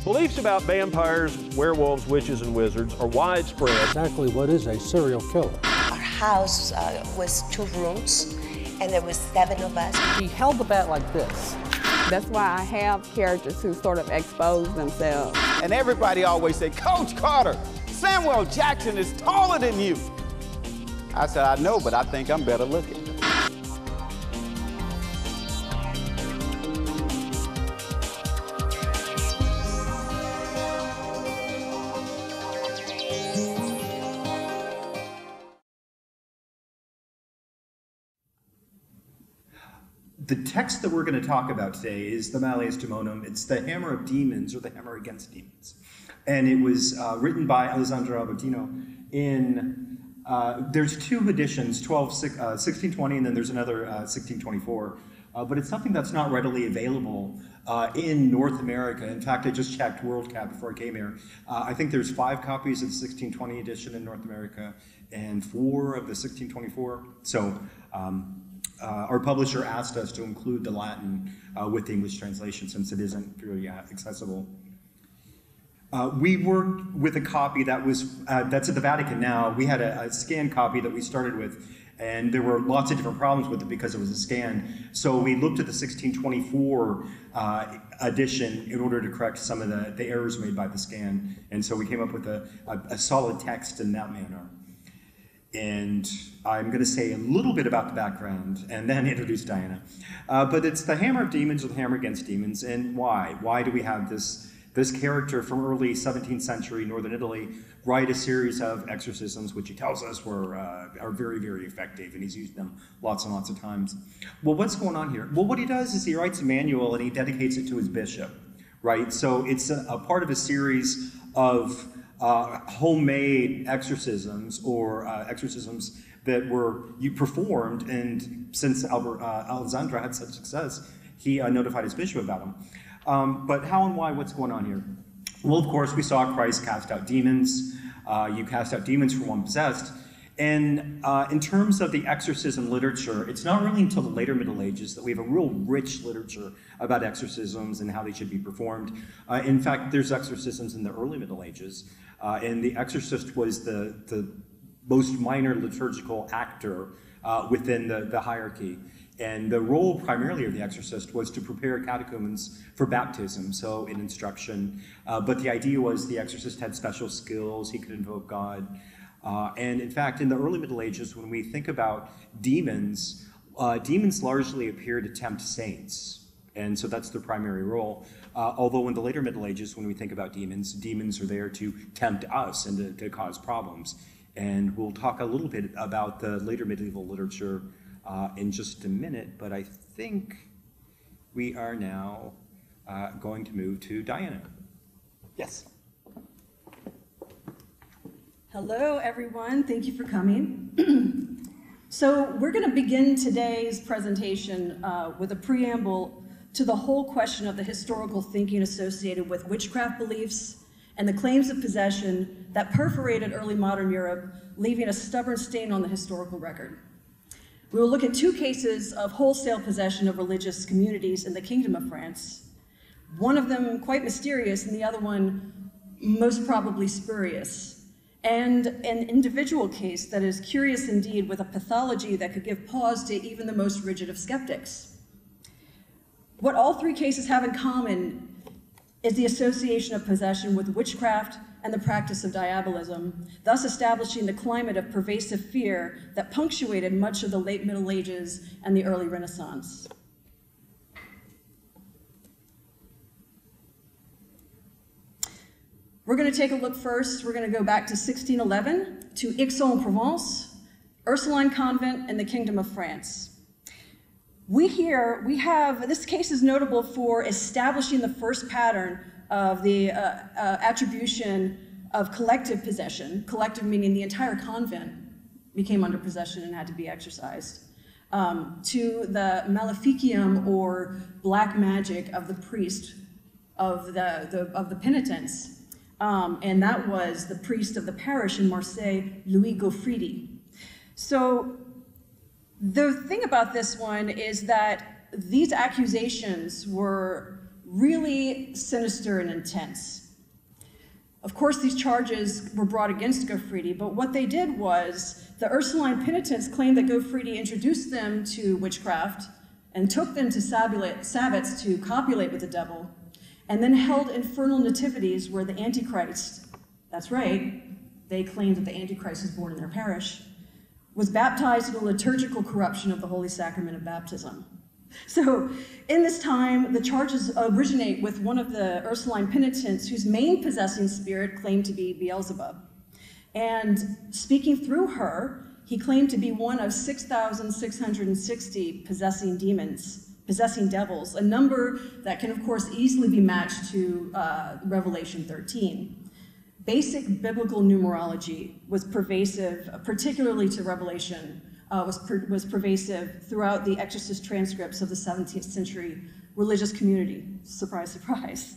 Beliefs about vampires, werewolves, witches, and wizards are widespread. Exactly what is a serial killer? Our house was 2 rooms, and there was 7 of us. He held the bat like this. That's why I have characters who sort of expose themselves. And everybody always say, Coach Carter, Samuel Jackson is taller than you. I said, I know, but I think I'm better looking. The text that we're going to talk about today is the Malleus Daemonum. It's the Hammer of Demons, or the Hammer Against Demons. And it was written by Alessandro Abbotino in, there's 2 editions, 1620, and then there's another 1624. But it's something that's not readily available in North America. In fact, I just checked WorldCat before I came here. I think there's 5 copies of the 1620 edition in North America and 4 of the 1624. So our publisher asked us to include the Latin with the English translation since it isn't really accessible. We worked with a copy that was, that's at the Vatican now. We had a scanned copy that we started with, and there were lots of different problems with it because it was a scan. So we looked at the 1624 edition in order to correct some of the errors made by the scan. And so we came up with a solid text in that manner. And I'm going to say a little bit about the background and then introduce Diana. But it's the Hammer of Demons, or the Hammer Against Demons, and why? Why do we have this character from early 17th century Northern Italy write a series of exorcisms, which he tells us are very, very effective, and he's used them lots and lots of times. Well, what's going on here? Well, what he does is he writes a manual and he dedicates it to his bishop, right? So it's a part of a series of homemade exorcisms, or exorcisms that were performed, and since Alessandro had such success, he notified his bishop about them. But how and why, what's going on here? Well, of course, we saw Christ cast out demons. You cast out demons from one possessed. And in terms of the exorcism literature, it's not really until the later Middle Ages that we have a real rich literature about exorcisms and how they should be performed. In fact, there's exorcisms in the early Middle Ages, and the exorcist was the most minor liturgical actor within the hierarchy. And the role primarily of the exorcist was to prepare catechumens for baptism, so in instruction. But the idea was the exorcist had special skills, he could invoke God. And in fact, in the early Middle Ages, when we think about demons, demons largely appear to tempt saints. And so that's their primary role. Although in the later Middle Ages, when we think about demons, demons are there to tempt us and to cause problems. And we'll talk a little bit about the later medieval literature in just a minute, but I think we are now going to move to Diana. Yes. Hello, everyone. Thank you for coming. So we're going to begin today's presentation with a preamble to the whole question of the historical thinking associated with witchcraft beliefs and the claims of possession that perforated early modern Europe, leaving a stubborn stain on the historical record. We will look at 2 cases of wholesale possession of religious communities in the Kingdom of France, one of them quite mysterious and the other one most probably spurious, and an individual case that is curious indeed, with a pathology that could give pause to even the most rigid of skeptics. What all 3 cases have in common is the association of possession with witchcraft and the practice of diabolism, thus establishing the climate of pervasive fear that punctuated much of the late Middle Ages and the early Renaissance. We're going to take a look first. We're going to go back to 1611 to Aix-en-Provence, Ursuline Convent in the Kingdom of France. This case is notable for establishing the first pattern of the attribution of collective possession, collective meaning the entire convent became under possession and had to be exorcised, to the maleficium, or black magic of the priest of the penitents. And that was the priest of the parish in Marseille, Louis Gaufridi. So the thing about this one is that these accusations were really sinister and intense. Of course, these charges were brought against Goffridi, but what they did was the Ursuline penitents claimed that Goffridi introduced them to witchcraft and took them to sabbats to copulate with the devil, and then held infernal nativities where the Antichrist, that's right, they claimed that the Antichrist was born in their parish, was baptized in the liturgical corruption of the Holy Sacrament of Baptism. So in this time, the charges originate with one of the Ursuline penitents whose main possessing spirit claimed to be Beelzebub. And speaking through her, he claimed to be one of 6,660 possessing demons, possessing devils, a number that can, of course, easily be matched to Revelation 13. Basic biblical numerology was pervasive, particularly to Revelation, was pervasive throughout the exorcist transcripts of the 17th century religious community. Surprise, surprise.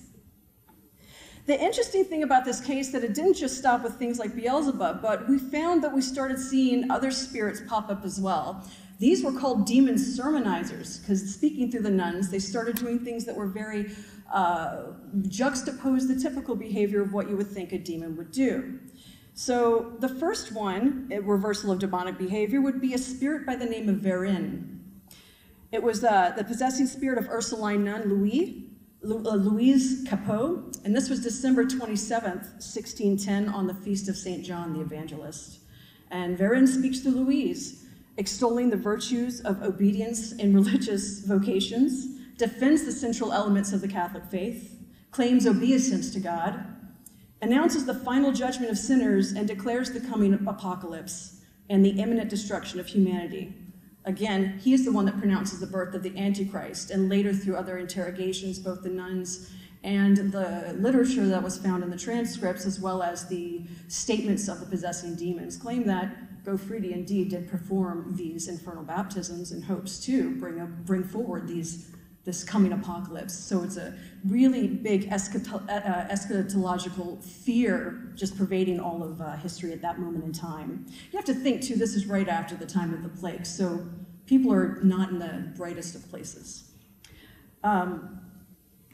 The interesting thing about this case that it didn't just stop with things like Beelzebub, but we found that we started seeing other spirits pop up as well. These were called demon sermonizers, because speaking through the nuns, they started doing things that were very juxtaposed the typical behavior of what you would think a demon would do. So the first one, a reversal of demonic behavior, would be a spirit by the name of Verin. It was the possessing spirit of Ursuline nun Louise Capot, and this was December 27th, 1610, on the feast of St. John the Evangelist. And Verin speaks to Louise, extolling the virtues of obedience in religious vocations, defends the central elements of the Catholic faith, claims obeisance to God, announces the final judgment of sinners, and declares the coming apocalypse and the imminent destruction of humanity. Again, he is the one that pronounces the birth of the Antichrist, and later through other interrogations, both the nuns and the literature that was found in the transcripts, as well as the statements of the possessing demons, claim that Goffridi indeed did perform these infernal baptisms in hopes to bring forward this coming apocalypse. So it's a really big eschatological fear just pervading all of history at that moment in time. You have to think, too, this is right after the time of the plague, so people are not in the brightest of places.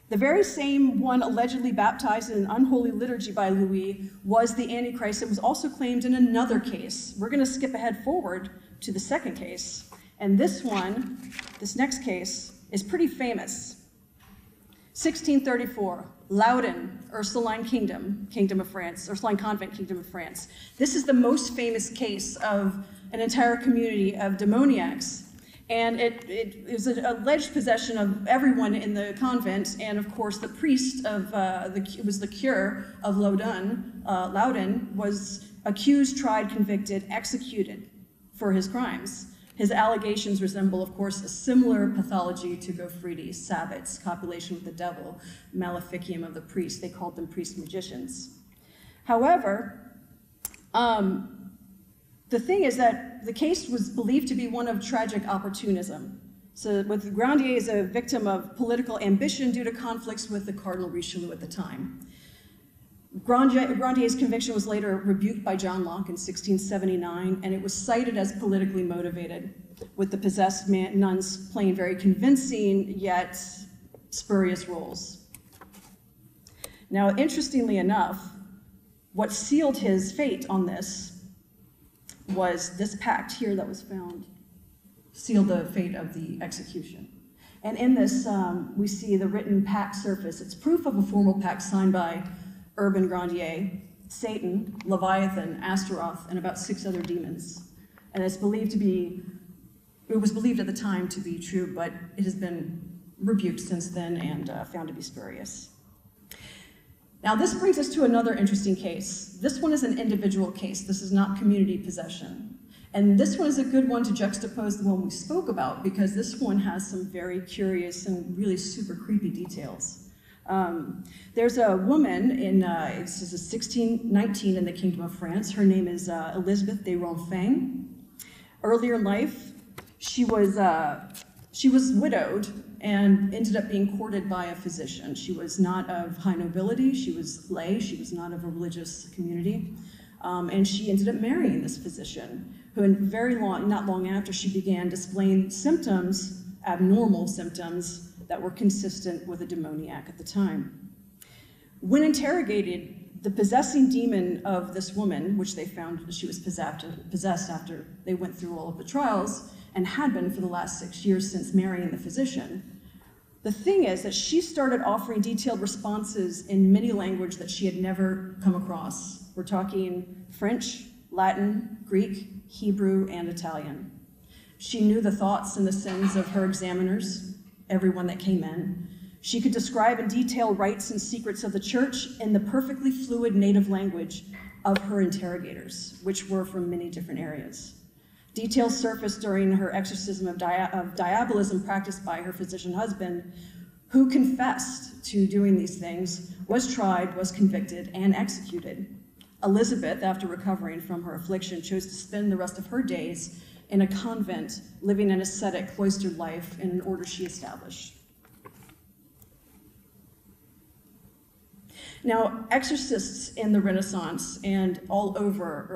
The very same one allegedly baptized in an unholy liturgy by Louis was the Antichrist that was also claimed in another case. We're going to skip ahead forward to the second case, and this next case, is pretty famous. 1634, Loudun, Ursuline Kingdom of France, Ursuline Convent, Kingdom of France. This is the most famous case of an entire community of demoniacs. And it was an alleged possession of everyone in the convent, and of course the priest of, was the cure of Loudun was accused, tried, convicted, executed for his crimes. His allegations resemble, of course, a similar pathology to Goffridi's, sabbats, copulation with the devil, maleficium of the priest. They called them priest-magicians. However, the thing is that the case was believed to be one of tragic opportunism. So with Grandier as a victim of political ambition due to conflicts with the Cardinal Richelieu at the time. Grandier's conviction was later rebuked by John Locke in 1679, and it was cited as politically motivated, with the possessed nuns playing very convincing yet spurious roles. Now, interestingly enough, what sealed his fate on this was this pact here that was found, sealed the fate of the execution. And in this, we see the written pact surface. It's proof of a formal pact signed by Urban Grandier, Satan, Leviathan, Astaroth, and about 6 other demons. And it's believed to be, it was believed at the time to be true, but it has been rebuked since then and found to be spurious. Now this brings us to another interesting case. This one is an individual case. This is not community possession. And this one is a good one to juxtapose the one we spoke about, because this one has some very curious and really super creepy details. There's a woman in, this is 1619 in the Kingdom of France. Her name is Elizabeth de Ronfang. Earlier in life, she was widowed and ended up being courted by a physician. She was not of high nobility, she was lay, she was not of a religious community, and she ended up marrying this physician, who not long after, she began displaying symptoms, abnormal symptoms, that were consistent with a demoniac at the time. When interrogated, the possessing demon of this woman, which they found she was possessed after they went through all of the trials, and had been for the last 6 years since marrying the physician, the thing is that she started offering detailed responses in many languages that she had never come across. We're talking French, Latin, Greek, Hebrew, and Italian. She knew the thoughts and the sins of her examiners, everyone that came in. She could describe in detail rites and secrets of the church in the perfectly fluid native language of her interrogators, which were from many different areas. Details surfaced during her exorcism of diabolism practiced by her physician husband, who confessed to doing these things, was tried, was convicted, and executed. Elizabeth, after recovering from her affliction, chose to spend the rest of her days in a convent, living an ascetic, cloistered life in an order she established. Now, exorcists in the Renaissance and all over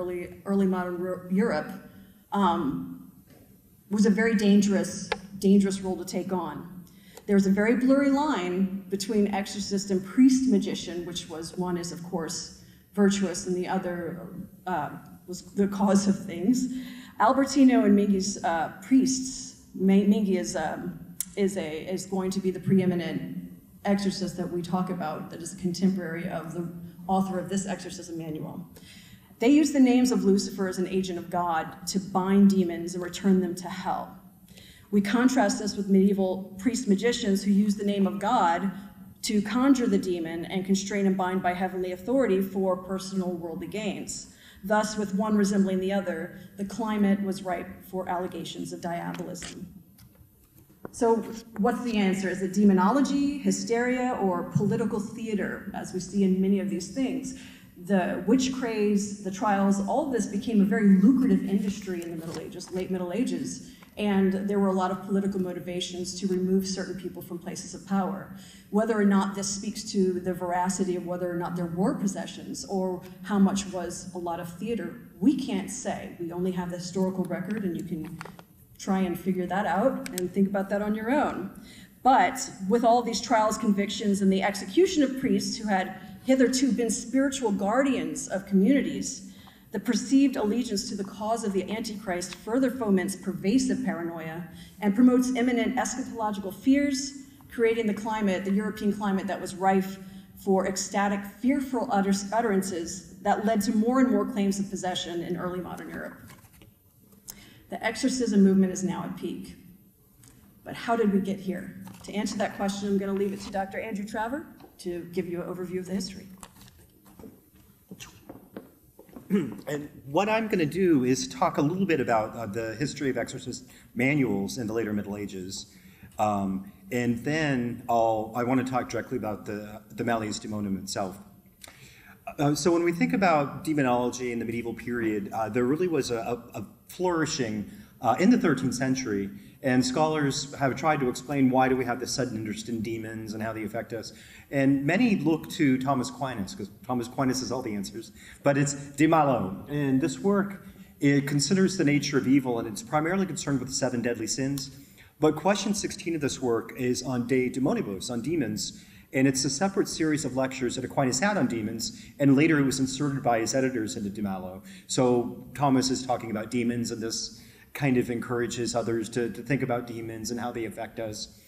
early modern Europe was a very dangerous role to take on. There was a very blurry line between exorcist and priest magician, which was one is, of course, virtuous and the other was the cause of things. Albertino and Mingy's priests, Mingy is going to be the preeminent exorcist that we talk about, that is a contemporary of the author of this exorcism manual. They use the names of Lucifer as an agent of God to bind demons and return them to hell. We contrast this with medieval priest-magicians who use the name of God to conjure the demon and constrain and bind by heavenly authority for personal worldly gains. Thus, with one resembling the other, the climate was ripe for allegations of diabolism. So what's the answer? Is it demonology, hysteria, or political theater, as we see in many of these things? The witch craze, the trials, all of this became a very lucrative industry in the Middle Ages, late Middle Ages, and there were a lot of political motivations to remove certain people from places of power. Whether or not this speaks to the veracity of whether or not there were possessions or how much was a lot of theater, we can't say. We only have the historical record, and you can try and figure that out and think about that on your own. But with all these trials, convictions, and the execution of priests who had hitherto been spiritual guardians of communities, the perceived allegiance to the cause of the Antichrist further foments pervasive paranoia and promotes imminent eschatological fears, creating the climate, the European climate that was rife for ecstatic, fearful utterances that led to more and more claims of possession in early modern Europe. The exorcism movement is now at peak. But how did we get here? To answer that question, I'm going to leave it to Dr. Andrew Traver to give you an overview of the history. And what I'm going to do is talk a little bit about the history of exorcist manuals in the later Middle Ages. And then I want to talk directly about the Malleus Daemonum itself. So when we think about demonology in the medieval period, there really was a flourishing in the 13th century, and scholars have tried to explain why do we have this sudden interest in demons and how they affect us. And many look to Thomas Aquinas, because Thomas Aquinas has all the answers, but it's De Malo. And this work, it considers the nature of evil, and it's primarily concerned with the 7 deadly sins. But question 16 of this work is on De Demonibus, on demons, and it's a separate series of lectures that Aquinas had on demons, and later it was inserted by his editors into De Malo. So Thomas is talking about demons, and this kind of encourages others to think about demons and how they affect us.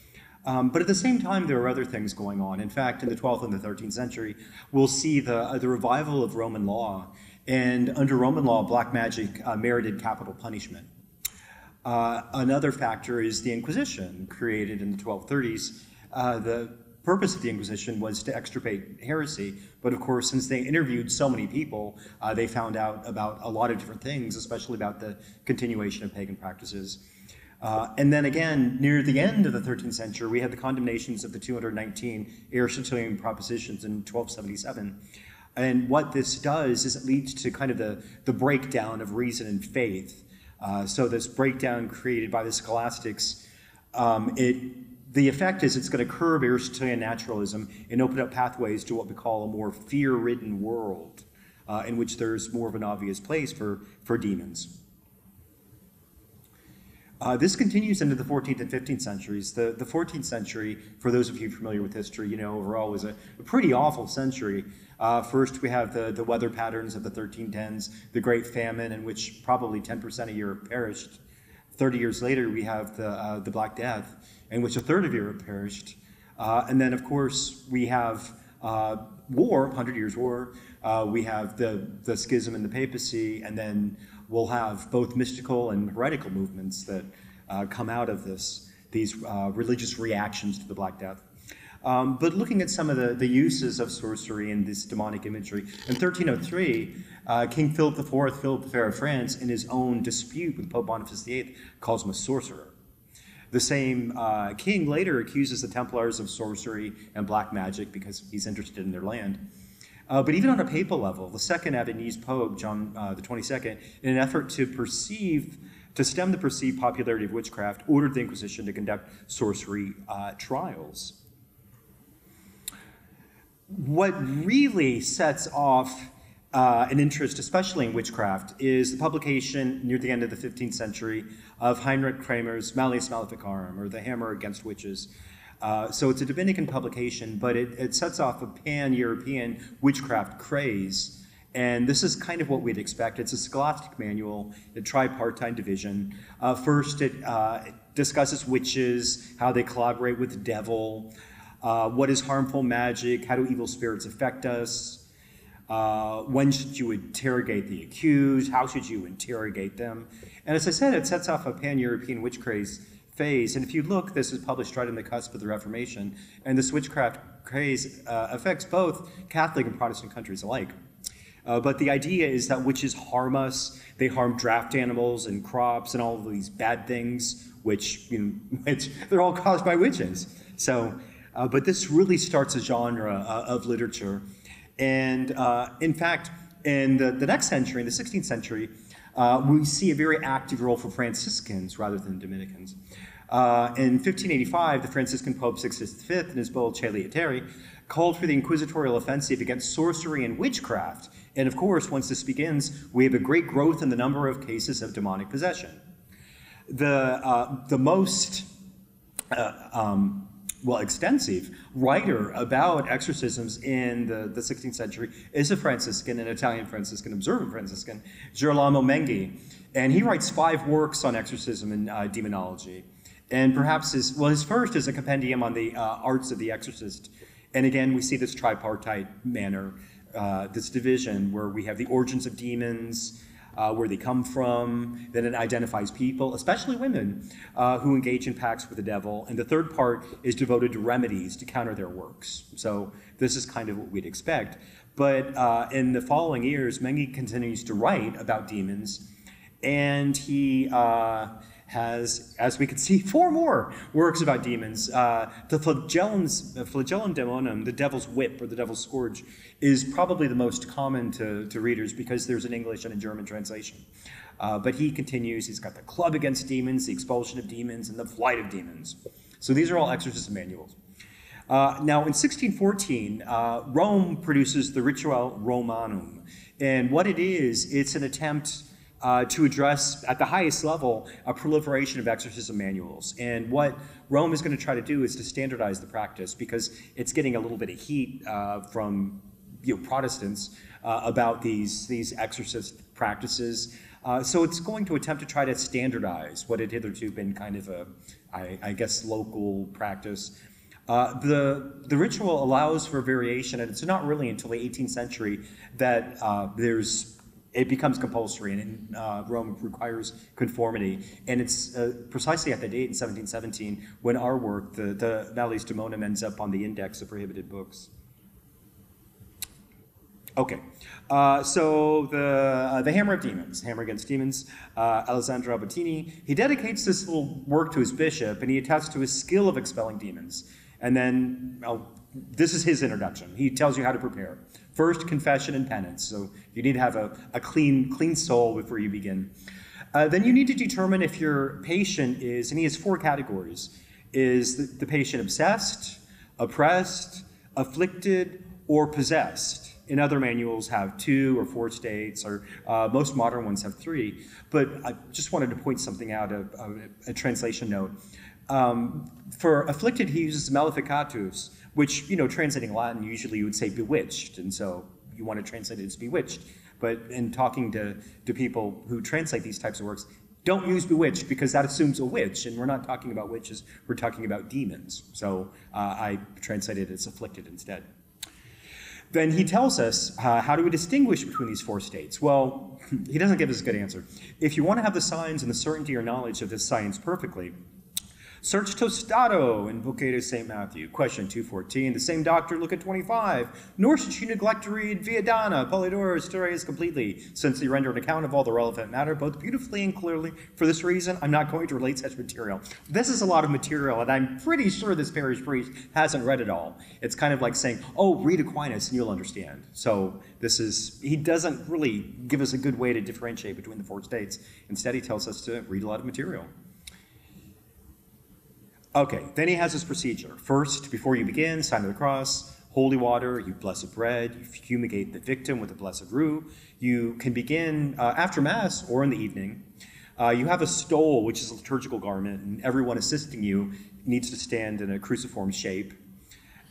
But at the same time, there are other things going on. In fact, in the 12th and the 13th century, we'll see the revival of Roman law. And under Roman law, black magic merited capital punishment. Another factor is the Inquisition, created in the 1230s. The purpose of the Inquisition was to extirpate heresy, but of course, since they interviewed so many people, they found out about a lot of different things, especially about the continuation of pagan practices. And then again, near the end of the 13th century, we had the condemnations of the 219 Aristotelian propositions in 1277. And what this does is it leads to kind of the breakdown of reason and faith. So this breakdown created by the scholastics, the effect is it's going to curb Aristotelian naturalism and open up pathways to what we call a more fear-ridden world, in which there's more of an obvious place for demons. This continues into the 14th and 15th centuries. The 14th century, for those of you familiar with history, you know overall was a pretty awful century. First, we have the weather patterns of the 1310s, the Great Famine, in which probably 10% of Europe perished. 30 years later, we have the Black Death, in which a third of Europe perished. And then, of course, we have war, 100 Years' War. We have the schism in the papacy, and then we'll have both mystical and heretical movements that come out of these religious reactions to the Black Death. But looking at some of the uses of sorcery and this demonic imagery, in 1303, King Philip IV, Philip the Fair of France, in his own dispute with Pope Boniface VIII, calls him a sorcerer. The same king later accuses the Templars of sorcery and black magic because he's interested in their land. But even on a papal level, the second Avignonese Pope, John the 22nd, in an effort to stem the perceived popularity of witchcraft, ordered the Inquisition to conduct sorcery trials. What really sets off an interest, especially in witchcraft, is the publication near the end of the 15th century of Heinrich Kramer's Malleus Maleficarum, or The Hammer Against Witches. So it's a Dominican publication, but it sets off a pan-European witchcraft craze. And this is kind of what we'd expect. It's a scholastic manual, a tripartite division. First, it discusses witches, how they collaborate with the devil, what is harmful magic, how do evil spirits affect us, when should you interrogate the accused, how should you interrogate them. And as I said, it sets off a pan-European witch craze phase. And if you look, this is published right on the cusp of the Reformation, and this witchcraft craze affects both Catholic and Protestant countries alike. But the idea is that witches harm us. They harm draft animals and crops and all of these bad things, which they're all caused by witches. So, but this really starts a genre of literature. And in fact, in the next century, in the 16th century, we see a very active role for Franciscans rather than Dominicans. In 1585, the Franciscan Pope Sixtus V, in his bull Caeli Heteri, called for the inquisitorial offensive against sorcery and witchcraft. And of course, once this begins, we have a great growth in the number of cases of demonic possession. The most extensive writer about exorcisms in the 16th century is a Franciscan, an Italian Franciscan, observant Franciscan, Girolamo Menghi. And he writes 5 works on exorcism and demonology. And perhaps his first is a compendium on the arts of the exorcist. And again, we see this tripartite manner, this division where we have the origins of demons, where they come from, then it identifies people, especially women, who engage in pacts with the devil. And the third part is devoted to remedies to counter their works. So this is kind of what we'd expect. But in the following years, Menghi continues to write about demons, and he has, as we can see, 4 more works about demons. The Flagellum Demonum, the devil's whip or the devil's scourge, is probably the most common to readers because there's an English and a German translation. But he continues, he's got the club against demons, the expulsion of demons, and the flight of demons. So these are all exorcism manuals. Now in 1614, Rome produces the Ritual Romanum. And what it is, it's an attempt to address, at the highest level, a proliferation of exorcism manuals. And what Rome is going to try to do is to standardize the practice because it's getting a little bit of heat from Protestants about these exorcist practices. So it's going to attempt to try to standardize what had hitherto been kind of a, I guess, local practice. The ritual allows for variation, and it's not really until the 18th century that it becomes compulsory, and Rome requires conformity. And it's precisely at the date in 1717 when our work, the Malleus Demonum, ends up on the Index of Prohibited Books. Okay, so the Hammer of Demons, Hammer Against Demons, Alessandro Abbotini, he dedicates this little work to his bishop, and he attests to his skill of expelling demons. And then, this is his introduction. He tells you how to prepare. First, confession and penance. So you need to have a clean soul before you begin. Then you need to determine if your patient is, and he has 4 categories, is the patient obsessed, oppressed, afflicted, or possessed. and other manuals have 2 or 4 states, or most modern ones have 3. But I just wanted to point something out, a translation note. For afflicted, he uses maleficatus, which, translating Latin, usually you would say bewitched, and so you want to translate it as bewitched. But in talking to people who translate these types of works, don't use bewitched, because that assumes a witch, and we're not talking about witches, we're talking about demons. So I translated it as afflicted instead. Then he tells us, how do we distinguish between these 4 states? Well, he doesn't give us a good answer. If you want to have the signs and the certainty or knowledge of this science perfectly, search Tostado in Vocate of St. Matthew. Question 214, the same doctor, look at 25. Nor should you neglect to read Viadana, Polydorus, Therese completely, since they render an account of all the relevant matter, both beautifully and clearly. For this reason, I'm not going to relate such material. This is a lot of material, and I'm pretty sure this parish priest hasn't read it all. It's kind of like saying, oh, read Aquinas and you'll understand. So he doesn't really give us a good way to differentiate between the 4 states. Instead, he tells us to read a lot of material. Okay, then he has his procedure. First, before you begin, sign of the cross, holy water, you blessed bread, you fumigate the victim with the blessed rue. You can begin after Mass or in the evening. You have a stole, which is a liturgical garment, and everyone assisting you needs to stand in a cruciform shape.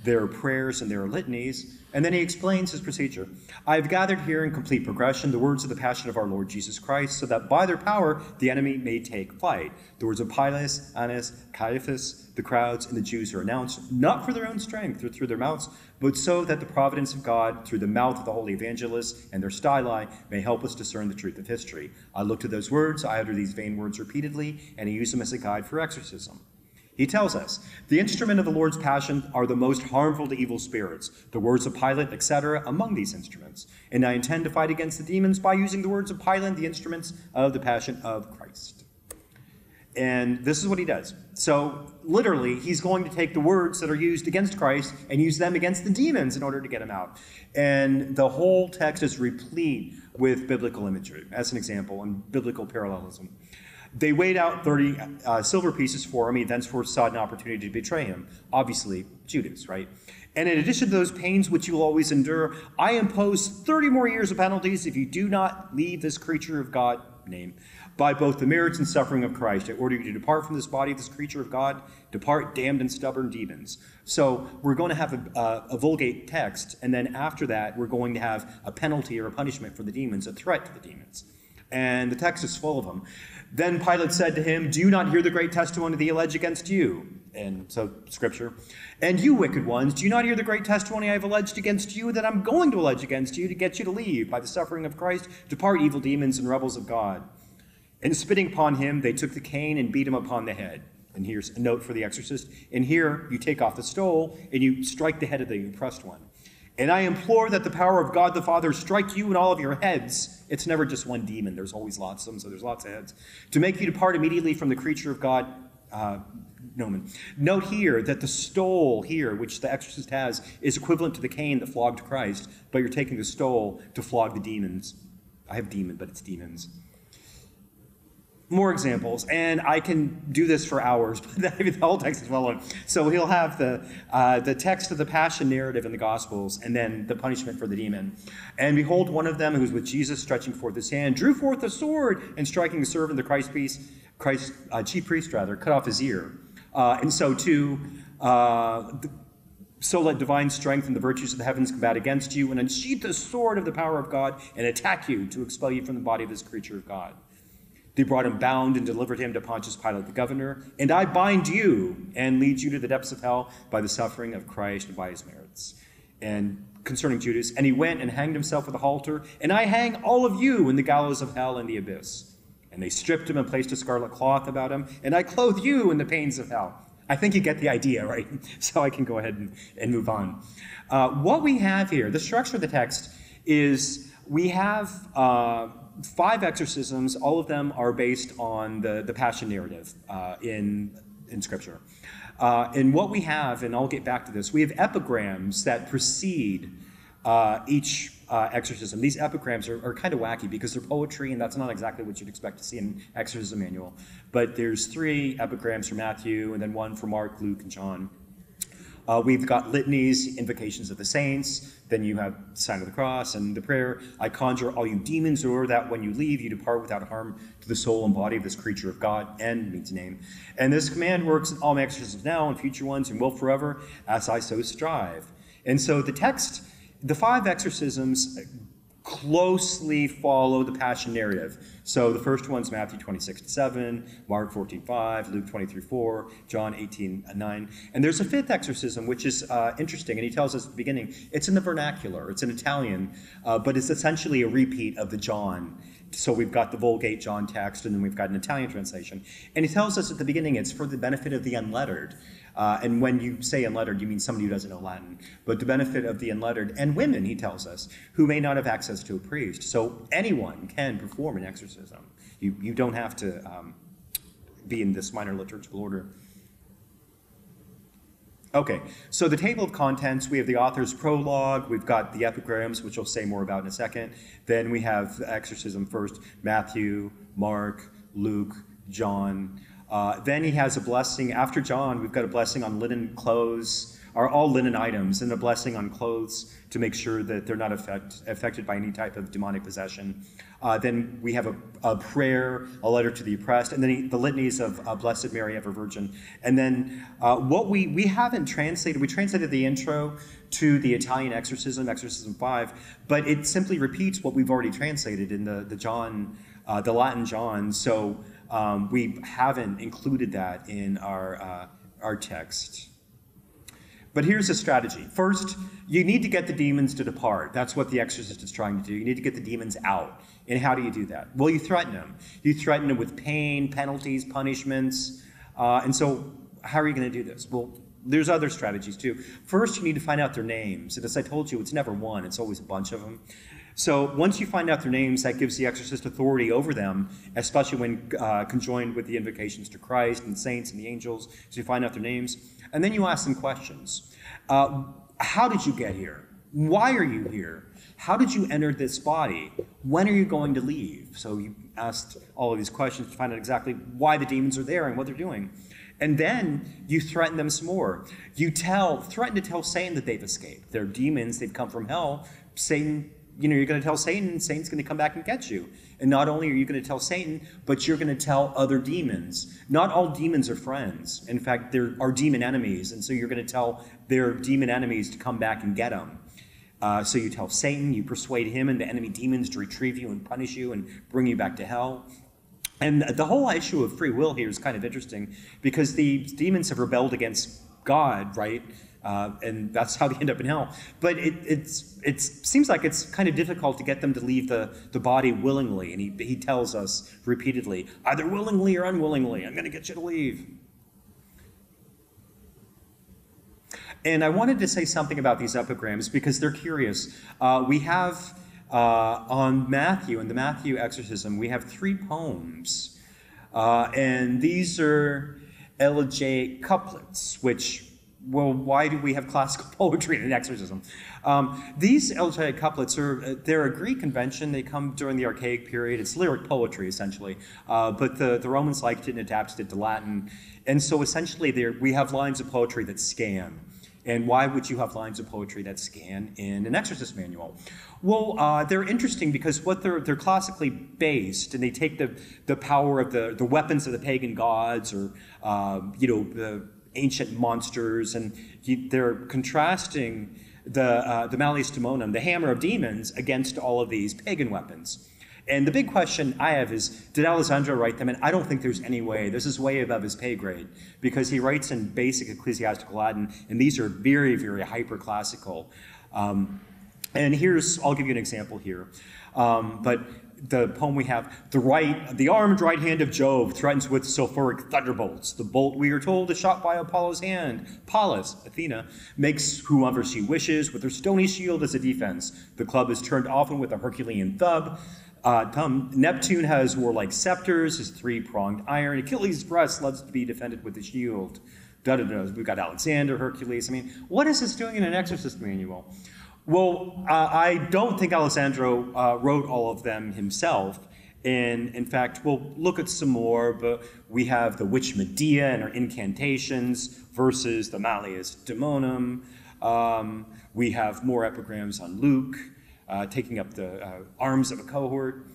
There are prayers and there are litanies, and then he explains his procedure. I have gathered here in complete progression the words of the Passion of our Lord Jesus Christ, so that by their power the enemy may take flight. The words of Pilate, Annas, Caiaphas, the crowds, and the Jews are announced, not for their own strength or through their mouths, but so that the providence of God, through the mouth of the holy evangelists and their style, may help us discern the truth of history. I look to those words, I utter these vain words repeatedly, and I use them as a guide for exorcism. He tells us, the instrument of the Lord's passion are the most harmful to evil spirits, the words of Pilate, etc., among these instruments. And I intend to fight against the demons by using the words of Pilate, the instruments of the passion of Christ. And this is what he does. So literally, he's going to take the words that are used against Christ and use them against the demons in order to get him out. And the whole text is replete with biblical imagery, as an example, and biblical parallelism. They weighed out 30 silver pieces for him. He thenceforth sought an opportunity to betray him. Obviously, Judas, right? And in addition to those pains which you will always endure, I impose 30 more years of penalties if you do not leave this creature of God, name, by both the merits and suffering of Christ. I order you to depart from this body of this creature of God, depart damned and stubborn demons. So we're going to have a Vulgate text, and then after that, we're going to have a penalty or a punishment for the demons, a threat to the demons. And the text is full of them. Then Pilate said to him, do you not hear the great testimony they allege against you? And so, Scripture. And you wicked ones, do you not hear the great testimony I have alleged against you, that I'm going to allege against you to get you to leave? By the suffering of Christ, depart evil demons and rebels of God. And spitting upon him, they took the cane and beat him upon the head. And here's a note for the exorcist. And here you take off the stole and you strike the head of the oppressed one. And I implore that the power of God the Father strike you and all of your heads. It's never just one demon. There's always lots of them, so there's lots of heads. To make you depart immediately from the creature of God, Nomen. Note here that the stole here, which the exorcist has, is equivalent to the cane that flogged Christ, but you're taking the stole to flog the demons. I have demon, but it's demons. More examples, and I can do this for hours, but the whole text is well known. So he'll have the text of the Passion narrative in the Gospels, and then the punishment for the demon. And behold, one of them, who was with Jesus, stretching forth his hand, drew forth a sword, and striking the servant of the chief priest, cut off his ear. And so too, so let divine strength and the virtues of the heavens combat against you, and unsheath the sword of the power of God, and attack you to expel you from the body of this creature of God. They brought him bound and delivered him to Pontius Pilate the governor. And I bind you and lead you to the depths of hell by the suffering of Christ and by his merits. And concerning Judas, and he went and hanged himself with a halter, and I hang all of you in the gallows of hell and the abyss. And they stripped him and placed a scarlet cloth about him, and I clothe you in the pains of hell. I think you get the idea, right? So I can go ahead and move on. What we have here, the structure of the text is we have 5 exorcisms. All of them are based on the Passion narrative in Scripture. And what we have, and I'll get back to this, we have epigrams that precede each exorcism. These epigrams are kind of wacky because they're poetry, and that's not exactly what you'd expect to see in an exorcism manual. But there's 3 epigrams for Matthew, and then 1 for Mark, Luke, and John. We've got litanies, invocations of the saints, then you have the sign of the cross and the prayer, I conjure all you demons, in order that when you leave, you depart without harm to the soul and body of this creature of God, and means name. And this command works in all my exorcisms now and future ones, and will forever, as I so strive. And so the text, the 5 exorcisms closely follow the Passion narrative. So the first one's Matthew 26:7, Mark 14:5, Luke 23:4, John 18:9. And there's a 5th exorcism, which is interesting, and he tells us at the beginning, it's in the vernacular, it's in Italian, but it's essentially a repeat of the John. So we've got the Vulgate John text, and then we've got an Italian translation. And he tells us at the beginning it's for the benefit of the unlettered. And when you say unlettered, you mean somebody who doesn't know Latin. But the benefit of the unlettered, and women, he tells us, who may not have access to a priest. So anyone can perform an exorcism. You don't have to be in this minor liturgical order. Okay, so the table of contents, we have the author's prologue, we've got the epigrams, which I'll say more about in a second. Then we have the exorcism first, Matthew, Mark, Luke, John. Then he has a blessing. After John, we've got a blessing on linen clothes, or all linen items, and a blessing on clothes to make sure that they're not affected by any type of demonic possession. Then we have a prayer, a letter to the oppressed, and then the litanies of Blessed Mary, Ever Virgin. And then what we haven't translated, we translated the intro to the Italian exorcism, Exorcism 5, but it simply repeats what we've already translated in the Latin John. So we haven't included that in our text. But here's a strategy. First, you need to get the demons to depart. That's what the exorcist is trying to do. You need to get the demons out. And how do you do that? Well, you threaten them. You threaten them with pain, penalties, punishments. And so how are you going to do this? Well, there's other strategies too. First, you need to find out their names. And as I told you, it's never one. It's always a bunch of them. So once you find out their names, that gives the exorcist authority over them, especially when conjoined with the invocations to Christ and saints and the angels. So you find out their names. And then you ask them questions. How did you get here? Why are you here? How did you enter this body? When are you going to leave? So you asked all of these questions to find out exactly why the demons are there and what they're doing. And then you threaten them some more. You threaten to tell Satan that they've escaped. They're demons, they've come from hell. Satan, you're going to tell Satan, Satan's going to come back and get you. And not only are you going to tell Satan, but you're going to tell other demons. Not all demons are friends. In fact, there are demon enemies. And so you're going to tell their demon enemies to come back and get them. So you tell Satan, you persuade him and the enemy demons to retrieve you and punish you and bring you back to hell. And the whole issue of free will here is kind of interesting because the demons have rebelled against God, right? And that's how they end up in hell. But it seems like it's kind of difficult to get them to leave the body willingly. And he tells us repeatedly, either willingly or unwillingly, I'm going to get you to leave. And I wanted to say something about these epigrams because they're curious. We have on Matthew, in the Matthew exorcism, we have 3 poems. And these are elegiac couplets, which, well, why do we have classical poetry in an exorcism? These elegiac couplets they're a Greek convention. They come during the Archaic period. It's lyric poetry, essentially. But the Romans liked it and adapted it to Latin. And so essentially we have lines of poetry that scan. And why would you have lines of poetry that scan in an exorcist manual? Well, they're interesting because they're classically based, and they take the power of the weapons of the pagan gods, or the ancient monsters, and they're contrasting the Malleus Daemonum, the hammer of demons, against all of these pagan weapons. And the big question I have is, did Alessandro write them? And I don't think there's any way. This is way above his pay grade, because he writes in basic ecclesiastical Latin, and these are very, very hyper-classical. And I'll give you an example here. But the poem we have, the armed right hand of Jove threatens with sulfuric thunderbolts. The bolt, we are told, is shot by Apollo's hand. Pallas, Athena, makes whomever she wishes with her stony shield as a defense. The club is turned often with a Herculean thumb. Neptune has warlike scepters, his 3-pronged iron. Achilles' breast loves to be defended with a shield. We've got Alexander, Hercules. I mean, what is this doing in an exorcist manual? Well, I don't think Alessandro wrote all of them himself. And in fact, we'll look at some more, but we have the Witch Medea and her incantations versus the Malleus Daemonum. We have more epigrams on Luke, taking up the arms of a cohort.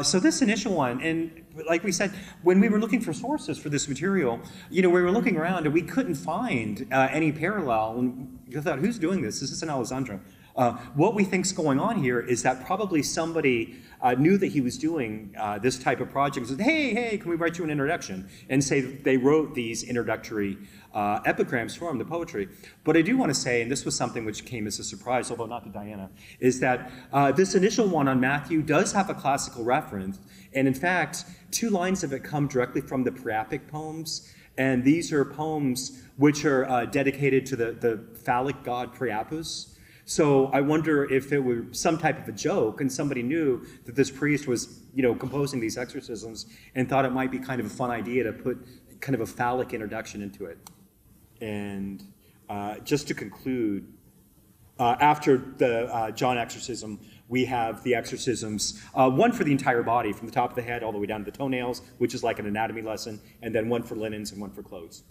So this initial one, and like we said, when we were looking for sources for this material, we were looking around and we couldn't find any parallel. And we thought, who's doing this? This isn't Alessandro. What we think's going on here is that probably somebody knew that he was doing this type of project and said, hey, can we write you an introduction? And say they wrote these introductory epigrams for him, the poetry. But I do want to say, and this was something which came as a surprise, although not to Diana, is that this initial one on Matthew does have a classical reference. And in fact, 2 lines of it come directly from the Priapic poems. And these are poems which are dedicated to the phallic god Priapus. So I wonder if it were some type of a joke and somebody knew that this priest was, composing these exorcisms and thought it might be kind of a fun idea to put kind of a phallic introduction into it. And just to conclude, after the John exorcism, we have the exorcisms, one for the entire body, from the top of the head all the way down to the toenails, which is like an anatomy lesson, and then one for linens and one for clothes.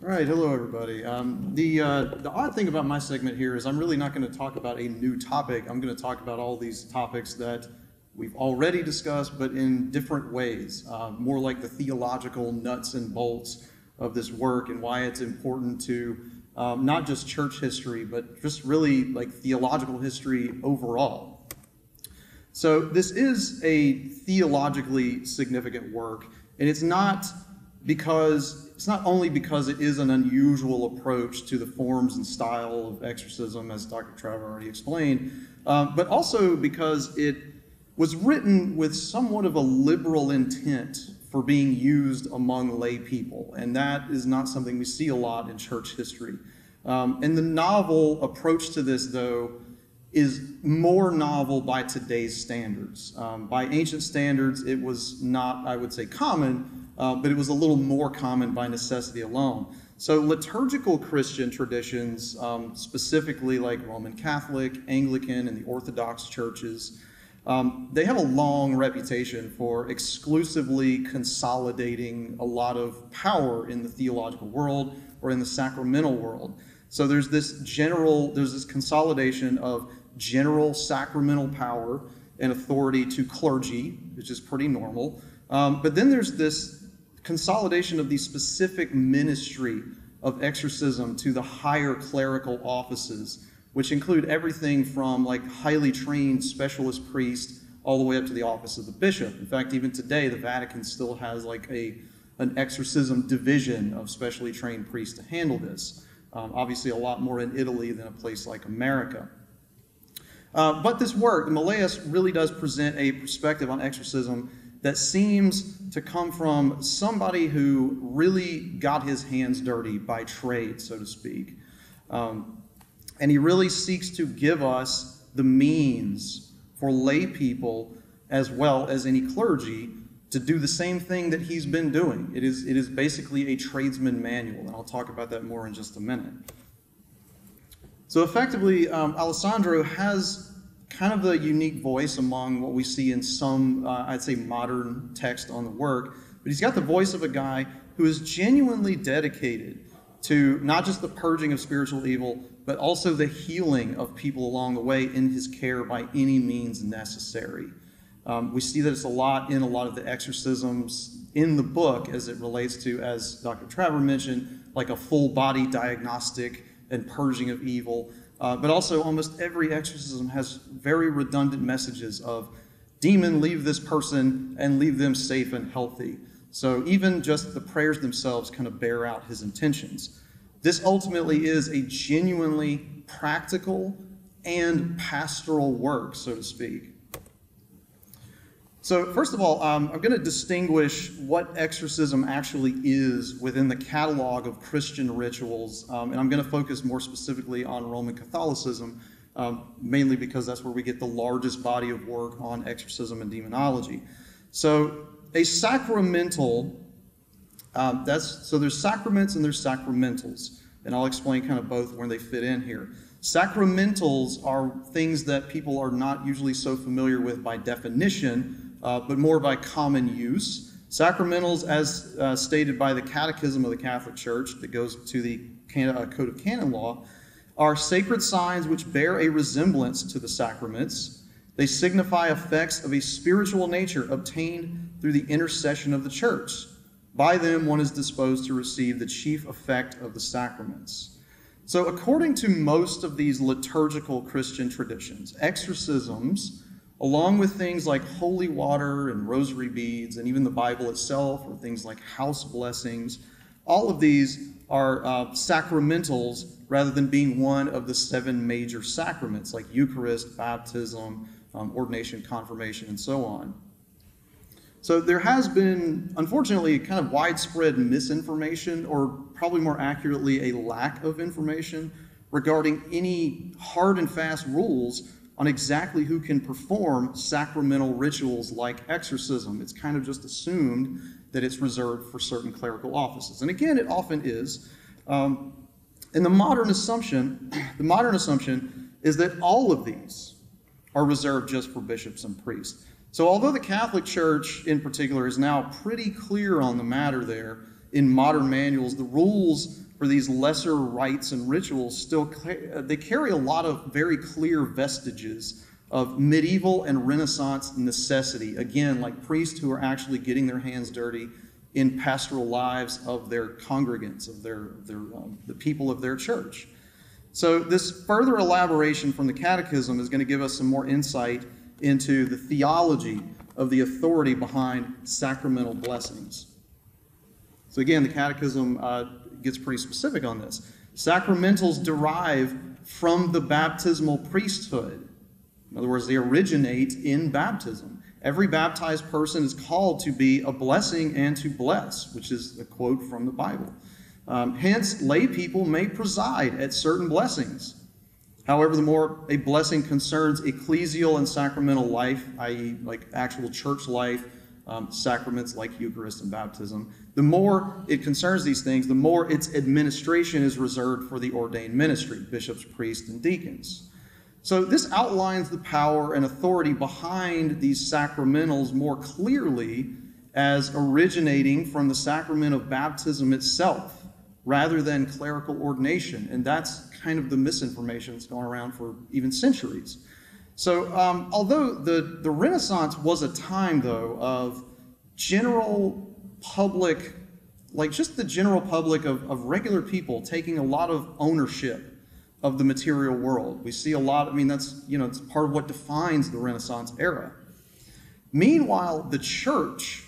All right, hello everybody. The odd thing about my segment here is I'm really not going to talk about a new topic. I'm going to talk about all these topics that we've already discussed, but in different ways, more like the theological nuts and bolts of this work and why it's important to not just church history, but just really like theological history overall. So this is a theologically significant work, and it's not only because it is an unusual approach to the forms and style of exorcism, as Dr. Trevor already explained, but also because it was written with somewhat of a liberal intent for being used among lay people, and that is not something we see a lot in church history. And the novel approach to this, though, is more novel by today's standards. By ancient standards, it was not, I would say, common, but it was a little more common by necessity alone. So liturgical Christian traditions, specifically like Roman Catholic, Anglican, and the Orthodox churches, they have a long reputation for exclusively consolidating a lot of power in the theological world or in the sacramental world. So there's this consolidation of general sacramental power and authority to clergy, which is pretty normal. But then there's this consolidation of the specific ministry of exorcism to the higher clerical offices, which include everything from like highly trained specialist priests all the way up to the office of the bishop. In fact, even today, the Vatican still has like an exorcism division of specially trained priests to handle this. Obviously a lot more in Italy than a place like America. But this work, the Malleus, really does present a perspective on exorcism that seems to come from somebody who really got his hands dirty by trade, so to speak. And he really seeks to give us the means for lay people, as well as any clergy, to do the same thing that he's been doing. It is basically a tradesman manual, and I'll talk about that more in just a minute. So effectively, Alessandro has kind of the unique voice among what we see in some, I'd say, modern text on the work, but he's got the voice of a guy who is genuinely dedicated to not just the purging of spiritual evil, but also the healing of people along the way in his care by any means necessary. We see that it's a lot in a lot of the exorcisms in the book as it relates to, as Dr. Trevor mentioned, like a full body diagnostic and purging of evil. But also almost every exorcism has very redundant messages of demon, leave this person and leave them safe and healthy. So even just the prayers themselves kind of bear out his intentions. This ultimately is a genuinely practical and pastoral work, so to speak. So first of all, I'm going to distinguish what exorcism actually is within the catalog of Christian rituals, and I'm going to focus more specifically on Roman Catholicism, mainly because that's where we get the largest body of work on exorcism and demonology. So a sacramental, so there's sacraments and there's sacramentals, and I'll explain kind of both where they fit in here. Sacramentals are things that people are not usually so familiar with by definition, but more by common use. Sacramentals, as stated by the Catechism of the Catholic Church that goes to the Code of Canon Law, are sacred signs which bear a resemblance to the sacraments. They signify effects of a spiritual nature obtained through the intercession of the Church. By them, one is disposed to receive the chief effect of the sacraments. So according to most of these liturgical Christian traditions, exorcisms, along with things like holy water and rosary beads, and even the Bible itself, or things like house blessings, all of these are sacramentals rather than being one of the 7 major sacraments like Eucharist, baptism, ordination, confirmation, and so on. So there has been, unfortunately, kind of widespread misinformation, or probably more accurately, a lack of information regarding any hard and fast rules on exactly who can perform sacramental rituals like exorcism. It's kind of just assumed that it's reserved for certain clerical offices. And again, it often is. And the modern assumption is that all of these are reserved just for bishops and priests. So although the Catholic Church in particular is now pretty clear on the matter there in modern manuals, the rules for these lesser rites and rituals still they carry a lot of very clear vestiges of medieval and Renaissance necessity. Again, like priests who are actually getting their hands dirty in pastoral lives of their congregants, of the people of their church. So this further elaboration from the Catechism is going to give us some more insight into the theology of the authority behind sacramental blessings. So again, the Catechism gets pretty specific on this. Sacramentals derive from the baptismal priesthood. In other words, they originate in baptism. Every baptized person is called to be a blessing and to bless, which is a quote from the Bible. Hence, lay people may preside at certain blessings. However, the more a blessing concerns ecclesial and sacramental life, i.e. like actual church life, sacraments like Eucharist and baptism, the more it concerns these things, the more its administration is reserved for the ordained ministry, bishops, priests, and deacons. So this outlines the power and authority behind these sacramentals more clearly as originating from the sacrament of baptism itself, rather than clerical ordination. And that's kind of the misinformation that's gone around for even centuries. So although the Renaissance was a time, though, of general public, like just the general public of regular people taking a lot of ownership of the material world. We see a lot, I mean, that's, it's part of what defines the Renaissance era. Meanwhile, the church,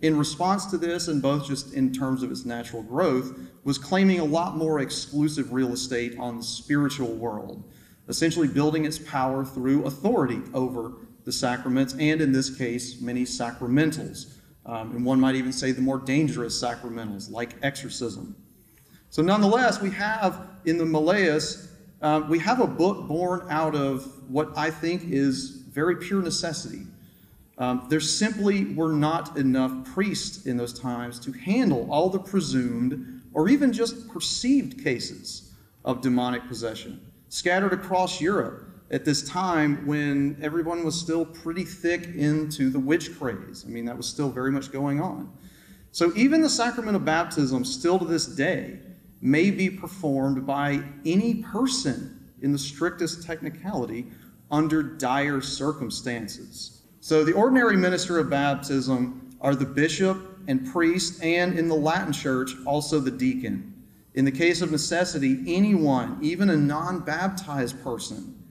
in response to this, and both just in terms of its natural growth, was claiming a lot more exclusive real estate on the spiritual world, essentially building its power through authority over the sacraments, and in this case, many sacramentals. And one might even say the more dangerous sacramentals, like exorcism. So nonetheless, we have in the Malleus, we have a book born out of what I think is very pure necessity. There simply were not enough priests in those times to handle all the presumed or even just perceived cases of demonic possession scattered across Europe at this time when everyone was still pretty thick into the witch craze. I mean, that was still very much going on. So even the sacrament of baptism, still to this day, may be performed by any person in the strictest technicality under dire circumstances. So the ordinary minister of baptism are the bishop and priest, and in the Latin Church, also the deacon. In the case of necessity, anyone, even a non-baptized person,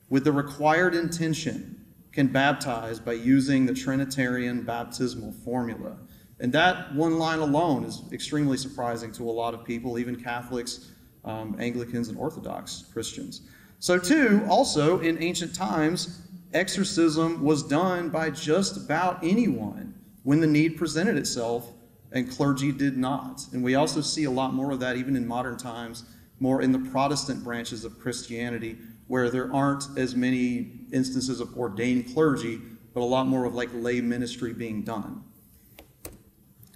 with the required intention, can baptize by using the Trinitarian baptismal formula. And that one line alone is extremely surprising to a lot of people, even Catholics, Anglicans, and Orthodox Christians. So too, also in ancient times, exorcism was done by just about anyone when the need presented itself, and clergy did not. And we also see a lot more of that even in modern times, more in the Protestant branches of Christianity, where there aren't as many instances of ordained clergy, but a lot more of like lay ministry being done.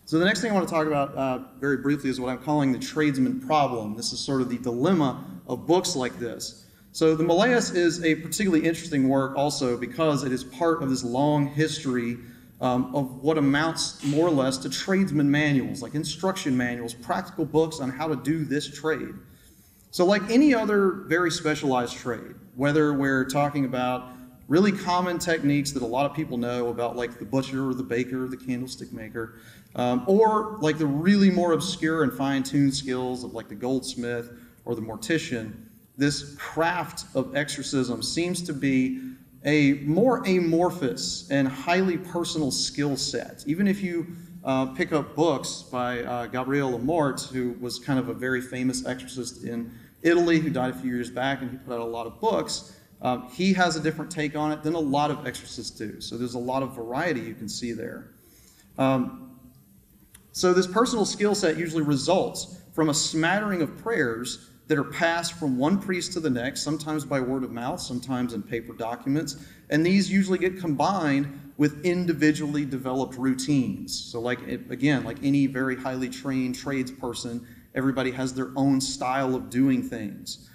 So the next thing I want to talk about very briefly is what I'm calling the tradesman problem. This is sort of the dilemma of books like this. So the Malleus is a particularly interesting work also because it is part of this long history of what amounts more or less to tradesman manuals, like instruction manuals, practical books on how to do this trade. So like any other very specialized trade, whether we're talking about really common techniques that a lot of people know about, like the butcher or the baker or the candlestick maker, or like the really more obscure and fine-tuned skills of like the goldsmith or the mortician, this craft of exorcism seems to be a more amorphous and highly personal skill set. Even if you pick up books by Gabriele Amorth, who was kind of a very famous exorcist in Italy, who died a few years back, and he put out a lot of books, he has a different take on it than a lot of exorcists do. So there's a lot of variety you can see there. So this personal skill set usually results from a smattering of prayers that are passed from one priest to the next, sometimes by word of mouth, sometimes in paper documents, and these usually get combined with individually developed routines. So like, again, like any very highly trained tradesperson, everybody has their own style of doing things.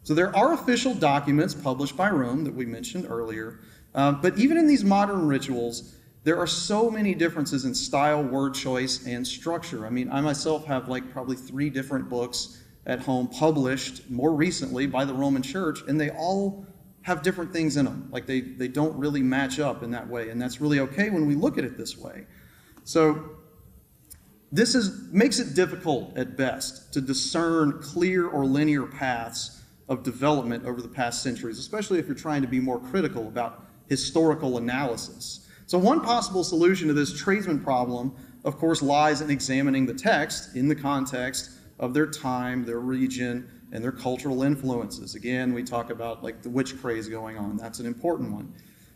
So there are official documents published by Rome that we mentioned earlier, but even in these modern rituals, there are so many differences in style, word choice, and structure. I mean, I myself have like probably 3 different books at home published more recently by the Roman Church, and they all have different things in them. Like they don't really match up in that way, and that's really okay when we look at it this way. So this makes it difficult at best to discern clear or linear paths of development over the past centuries, especially if you're trying to be more critical about historical analysis. So one possible solution to this tradesman problem, of course, lies in examining the text in the context of their time, their region, and their cultural influences. Again, we talk about like the witch craze going on. That's an important one.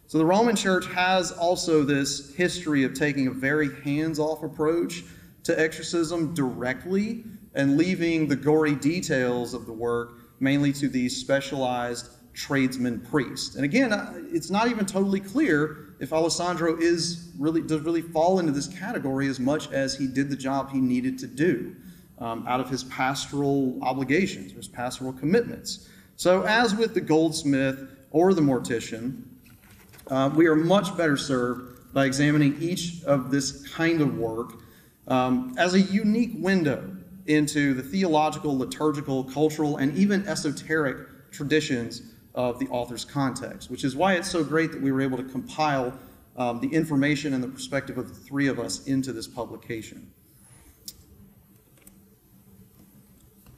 So the Roman Church has also this history of taking a very hands-off approach to exorcism directly and leaving the gory details of the work mainly to these specialized tradesman priests. And again, it's not even totally clear if Alessandro does really fall into this category as much as he did the job he needed to do out of his pastoral obligations, or his pastoral commitments. So as with the goldsmith or the mortician, we are much better served by examining each of this kind of work as a unique window into the theological, liturgical, cultural, and even esoteric traditions of the author's context, which is why it's so great that we were able to compile the information and the perspective of the 3 of us into this publication.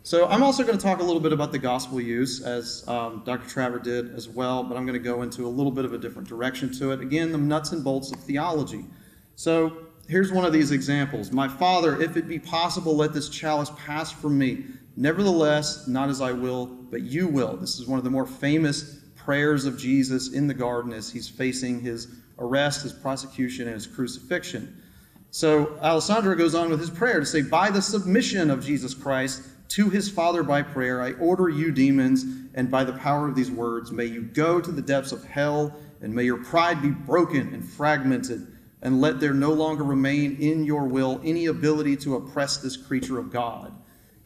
So I'm also going to talk a little bit about the gospel use, as Dr. Traver did as well, but I'm going to go into a little bit of a different direction to it. Again, the nuts and bolts of theology. So here's one of these examples. My Father, if it be possible, let this chalice pass from me. Nevertheless, not as I will, but you will. This is one of the more famous prayers of Jesus in the garden as he's facing his arrest, his prosecution, and his crucifixion. So Alessandro goes on with his prayer to say, by the submission of Jesus Christ to his Father by prayer, I order you, demons, and by the power of these words, may you go to the depths of hell, and may your pride be broken and fragmented, and let there no longer remain in your will any ability to oppress this creature of God.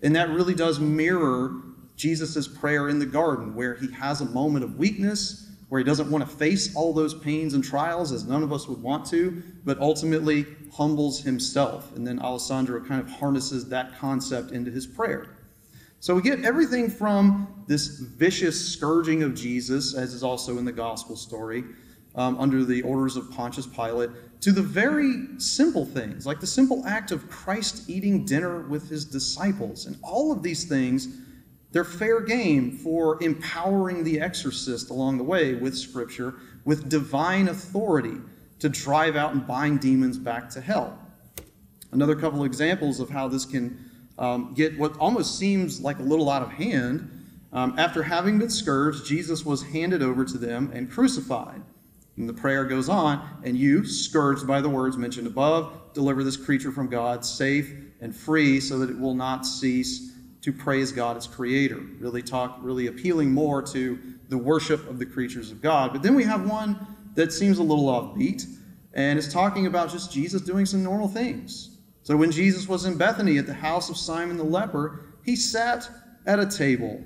And that really does mirror Jesus' prayer in the garden, where he has a moment of weakness, where he doesn't want to face all those pains and trials, as none of us would want to, but ultimately humbles himself. And then Alessandro kind of harnesses that concept into his prayer. So we get everything from this vicious scourging of Jesus, as is also in the gospel story, under the orders of Pontius Pilate, to the very simple things, like the simple act of Christ eating dinner with his disciples. And all of these things, they're fair game for empowering the exorcist along the way with Scripture, with divine authority to drive out and bind demons back to hell. Another couple of examples of how this can get what almost seems like a little out of hand. After having been scourged, Jesus was handed over to them and crucified. And the prayer goes on, and you, scourged by the words mentioned above, deliver this creature from God safe and free so that it will not cease to praise God as creator. Really appealing more to the worship of the creatures of God. But then we have one that seems a little offbeat, and it's talking about just Jesus doing some normal things. So when Jesus was in Bethany at the house of Simon the leper, he sat at a table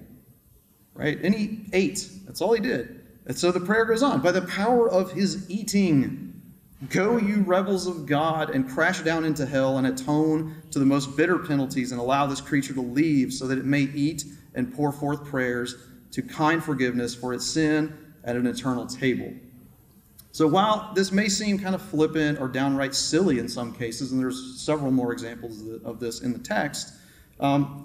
right? And he ate. That's all he did. And so the prayer goes on. By the power of his eating, go you rebels of God and crash down into hell and atone to the most bitter penalties and allow this creature to leave so that it may eat and pour forth prayers to kind forgiveness for its sin at an eternal table. So while this may seem kind of flippant or downright silly in some cases, and there's several more examples of this in the text,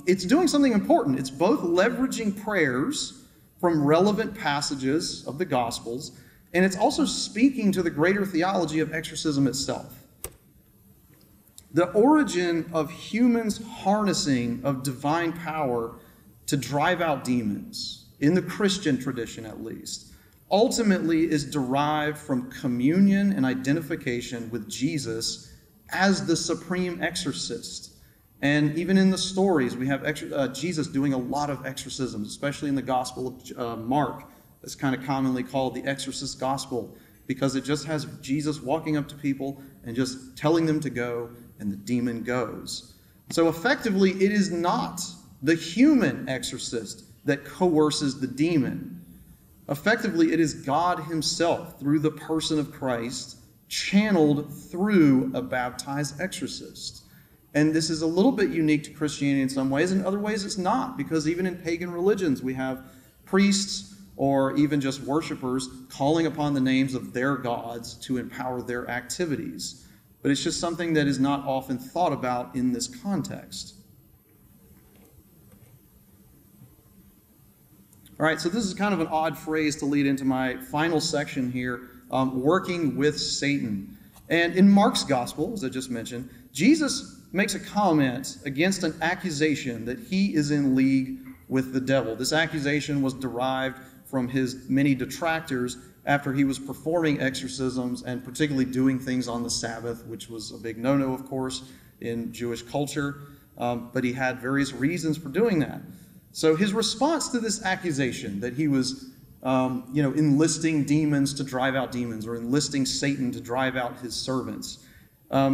it's doing something important. It's both leveraging prayers from relevant passages of the Gospels, and it's also speaking to the greater theology of exorcism itself. The origin of humans' harnessing of divine power to drive out demons, in the Christian tradition at least, ultimately is derived from communion and identification with Jesus as the supreme exorcist. And even in the stories, we have Jesus doing a lot of exorcisms, especially in the Gospel of Mark. It's kind of commonly called the exorcist gospel because it just has Jesus walking up to people and just telling them to go, and the demon goes. So effectively, it is not the human exorcist that coerces the demon. Effectively, it is God himself, through the person of Christ, channeled through a baptized exorcist. And this is a little bit unique to Christianity in some ways. In other ways, it's not, because even in pagan religions, we have priests or even just worshipers calling upon the names of their gods to empower their activities. But it's just something that is not often thought about in this context. All right, so this is kind of an odd phrase to lead into my final section here, working with Satan. And in Mark's gospel, as I just mentioned, Jesus makes a comment against an accusation that he is in league with the devil. This accusation was derived from his many detractors after he was performing exorcisms and particularly doing things on the Sabbath, which was a big no-no, of course, in Jewish culture. But he had various reasons for doing that. So his response to this accusation that he was enlisting demons to drive out demons, or enlisting Satan to drive out his servants,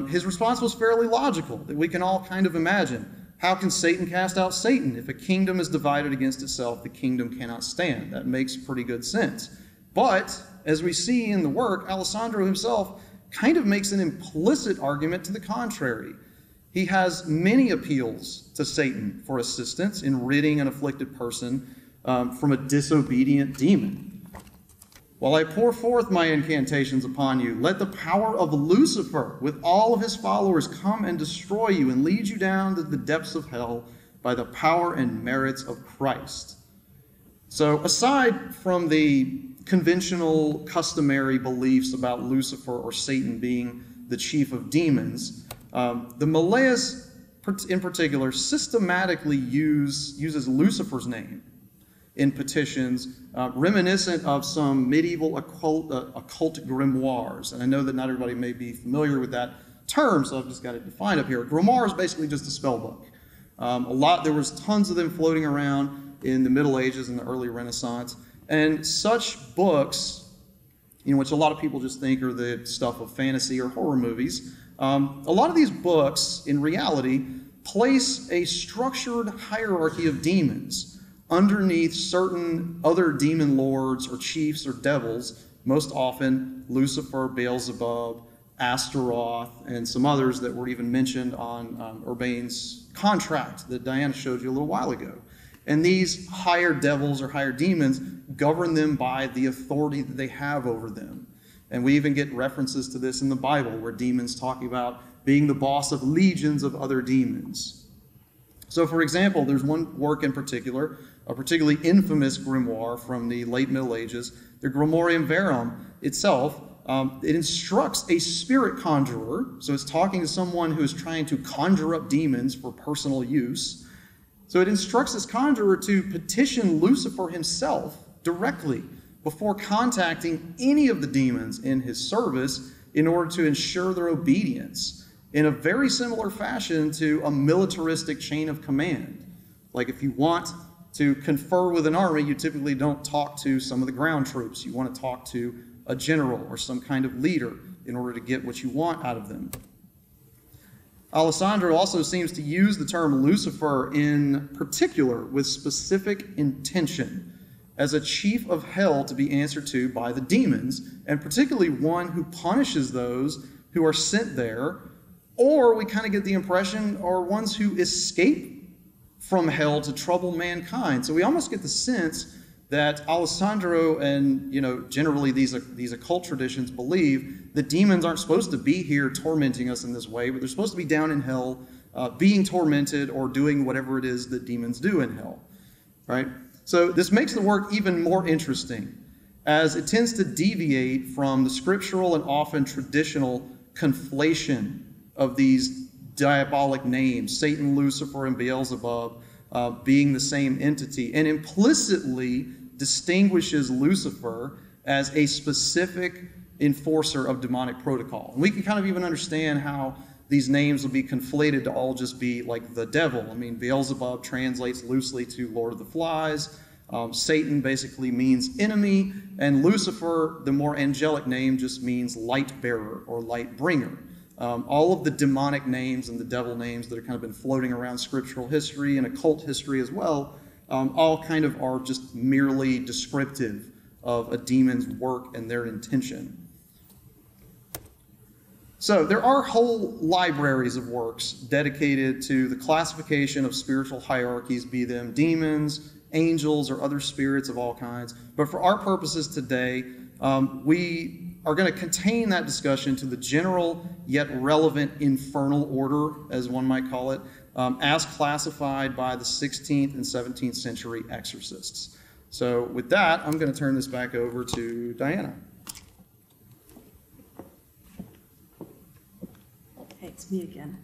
his response was fairly logical, that we can all kind of imagine. How can Satan cast out Satan? If a kingdom is divided against itself, the kingdom cannot stand. That makes pretty good sense. But, as we see in the work, Alessandro himself kind of makes an implicit argument to the contrary. He has many appeals to Satan for assistance in ridding an afflicted person from a disobedient demon. While I pour forth my incantations upon you, let the power of Lucifer with all of his followers come and destroy you and lead you down to the depths of hell by the power and merits of Christ. So aside from the conventional, customary beliefs about Lucifer or Satan being the chief of demons, the Malleus in particular systematically uses Lucifer's name in petitions, reminiscent of some medieval occult grimoires. And I know that not everybody may be familiar with that term, so I've just got it defined up here. Grimoire is basically just a spell book. There was tons of them floating around in the Middle Ages and the early Renaissance. And such books, which a lot of people just think are the stuff of fantasy or horror movies, a lot of these books, in reality, place a structured hierarchy of demons underneath certain other demon lords or chiefs or devils, most often Lucifer, Beelzebub, Astaroth, and some others that were even mentioned on Urbain's contract that Diana showed you a little while ago. And these higher devils or higher demons govern them by the authority that they have over them. And we even get references to this in the Bible, where demons talk about being the boss of legions of other demons. So, for example, there's one work in particular, a particularly infamous grimoire from the late Middle Ages, the Grimorium Verum itself. It instructs a spirit conjurer, so it's talking to someone who is trying to conjure up demons for personal use. So it instructs this conjurer to petition Lucifer himself directly before contacting any of the demons in his service in order to ensure their obedience, in a very similar fashion to a militaristic chain of command. Like if you want to confer with an army, you typically don't talk to some of the ground troops. You want to talk to a general or some kind of leader in order to get what you want out of them. Alessandro also seems to use the term Lucifer in particular with specific intention. as a chief of hell to be answered to by the demons, and particularly one who punishes those who are sent there, or we kind of get the impression are ones who escape from hell to trouble mankind. So we almost get the sense that Alessandro and, generally these occult traditions believe that demons aren't supposed to be here tormenting us in this way, but they're supposed to be down in hell, being tormented or doing whatever it is that demons do in hell, right? So this makes the work even more interesting, as it tends to deviate from the scriptural and often traditional conflation of these diabolic names, Satan, Lucifer, and Beelzebub, being the same entity, and implicitly distinguishes Lucifer as a specific enforcer of demonic protocol. And we can kind of even understand how these names will be conflated to all just be like the devil. I mean, Beelzebub translates loosely to Lord of the Flies. Satan basically means enemy, and Lucifer, the more angelic name, just means light bearer or light bringer. All of the demonic names and the devil names that have kind of been floating around scriptural history and occult history as well, all kind of are just merely descriptive of a demon's work and their intention. So there are whole libraries of works dedicated to the classification of spiritual hierarchies, be them demons, angels, or other spirits of all kinds. But for our purposes today, we are going to contain that discussion to the general yet relevant infernal order, as one might call it, as classified by the 16th and 17th century exorcists. So with that, I'm going to turn this back over to Diana. Hey, it's me again.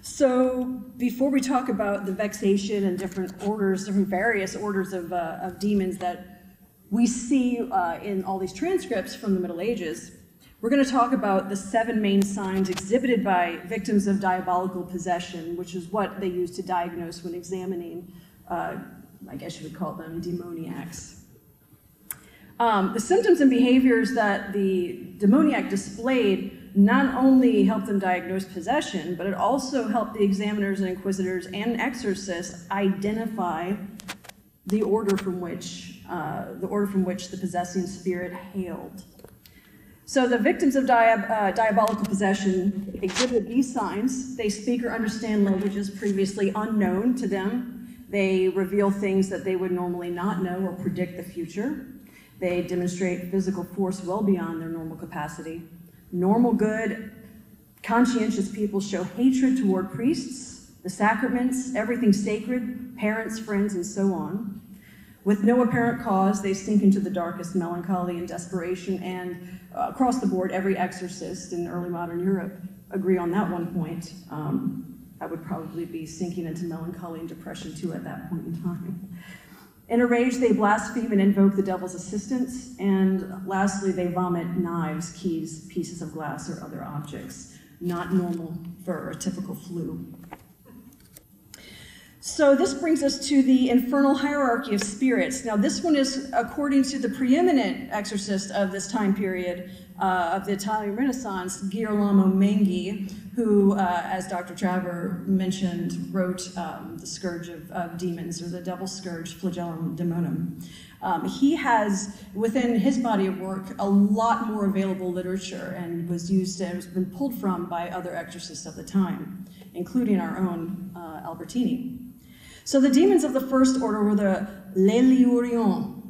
So before we talk about the vexation and different various orders of demons that we see in all these transcripts from the Middle Ages, we're going to talk about the 7 main signs exhibited by victims of diabolical possession, which is what they use to diagnose when examining, I guess you would call them demoniacs. The symptoms and behaviors that the demoniac displayed not only helped them diagnose possession, but it also helped the examiners and inquisitors and exorcists identify the order from which the possessing spirit hailed. So the victims of diabolical possession exhibit these signs. They speak or understand languages previously unknown to them. They reveal things that they would normally not know or predict the future. They demonstrate physical force well beyond their normal capacity. Normal, good, conscientious people show hatred toward priests, the sacraments, everything sacred, parents, friends, and so on. With no apparent cause, they sink into the darkest melancholy and desperation, and across the board, every exorcist in early modern Europe agree on that one point. I would probably be sinking into melancholy and depression too at that point in time. In a rage, they blaspheme and invoke the devil's assistance, and lastly, they vomit knives, keys, pieces of glass, or other objects, not normal for a typical flu. So this brings us to the infernal hierarchy of spirits. Now this one is according to the preeminent exorcist of this time period of the Italian Renaissance, Girolamo Menghi, who, as Dr. Traver mentioned, wrote The Scourge of Demons, or the Devil's Scourge, Flagellum Demonum. He has, within his body of work, a lot more available literature and was used and has been pulled from by other exorcists of the time, including our own Albertini. So the demons of the first order were the Léliurions.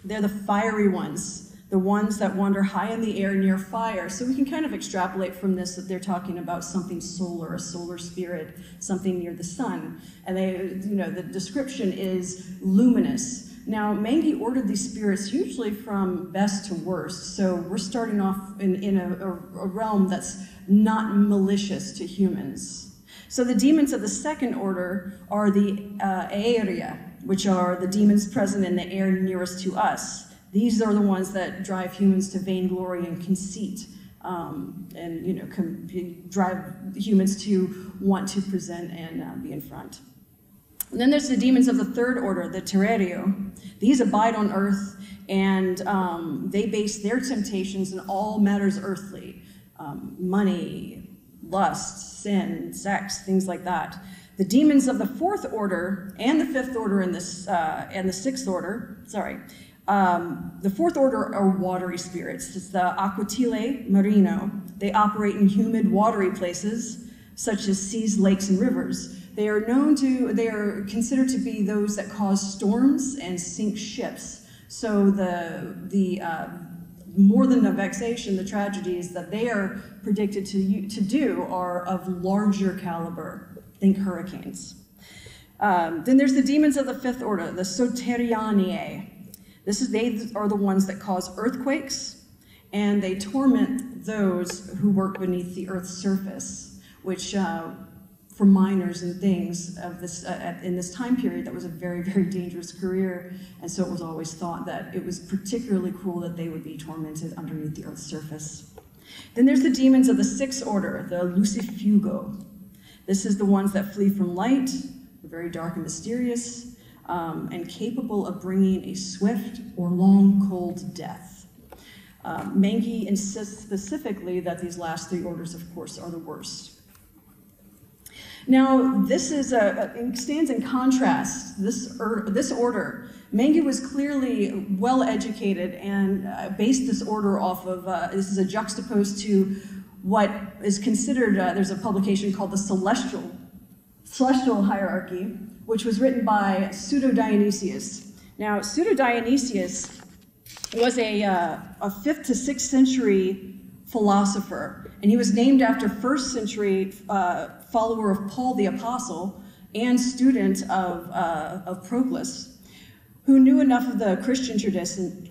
They're the fiery ones, the ones that wander high in the air near fire. So we can kind of extrapolate from this that they're talking about something solar, a solar spirit, something near the sun. And the description is luminous. Now, Menghi ordered these spirits usually from best to worst. So we're starting off in a realm that's not malicious to humans. So the demons of the second order are the Aeria, which are the demons present in the air nearest to us. These are the ones that drive humans to vainglory and conceit, and drive humans to want to present and be in front. And then there's the demons of the third order, the Terrerio. These abide on earth, and they base their temptations in all matters earthly, money, lust, sin, sex, things like that. The demons of the fourth order and the fifth order and the sixth order, the fourth order are watery spirits. It's the Aquatile Marino. They operate in humid, watery places, such as seas, lakes, and rivers. They are considered to be those that cause storms and sink ships. So more than the vexation, the tragedies that they are predicted to do are of larger caliber. Think hurricanes. Then there's the demons of the fifth order, the Soterianae. They are the ones that cause earthquakes, and they torment those who work beneath the earth's surface, which for miners and things of this in this time period, that was a very, very dangerous career, and so it was always thought that it was particularly cruel that they would be tormented underneath the earth's surface. Then there's the demons of the sixth order, the Lucifugo. This is the ones that flee from light, they're very dark and mysterious, and capable of bringing a swift or long, cold death. Mengi insists specifically that these last three orders, of course, are the worst. Now, this stands in contrast, this order. Mengi was clearly well-educated and based this order off of, this is a juxtaposed to what is considered, there's a publication called the Celestial Hierarchy, which was written by Pseudo-Dionysius. Now, Pseudo-Dionysius was a 5th to 6th century philosopher, and he was named after 1st century follower of Paul the Apostle and student of Proclus, who knew enough of the Christian tradition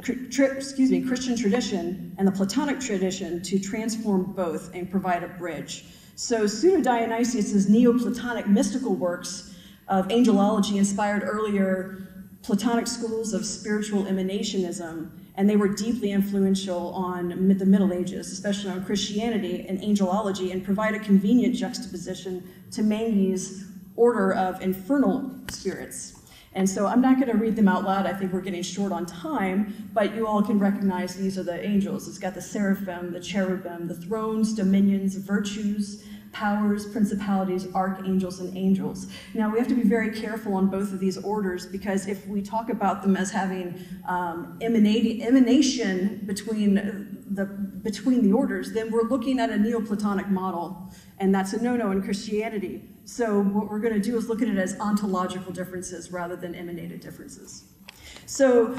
and the Platonic tradition to transform both and provide a bridge. So Pseudo-Dionysius' Neoplatonic mystical works of angelology inspired earlier Platonic schools of spiritual emanationism, and they were deeply influential on the Middle Ages, especially on Christianity and angelology, and provide a convenient juxtaposition to Mengi's order of infernal spirits. And so I'm not going to read them out loud. I think we're getting short on time, but you all can recognize these are the angels. It's got the seraphim, the cherubim, the thrones, dominions, virtues, powers, principalities, archangels, and angels. Now, we have to be very careful on both of these orders, because if we talk about them as having emanation between the orders, then we're looking at a Neoplatonic model, and that's a no-no in Christianity. So what we're going to do is look at it as ontological differences rather than emanated differences. So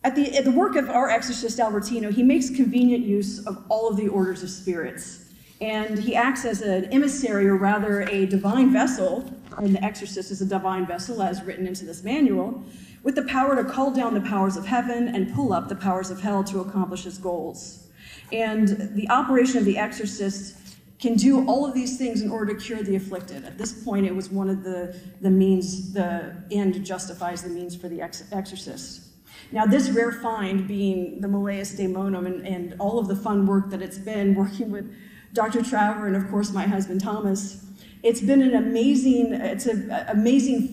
at the work of our exorcist Albertino, he makes convenient use of all of the orders of spirits. And he acts as an emissary, or rather a divine vessel, and the exorcist is a divine vessel as written into this manual, with the power to call down the powers of heaven and pull up the powers of hell to accomplish his goals. And the operation of the exorcist can do all of these things in order to cure the afflicted. At this point, it was one of the means, the end justifies the means for the exorcist. Now, this rare find being the Malleus Daemonum and all of the fun work that it's been working with Dr. Traver and, of course, my husband Thomas, it's been an amazing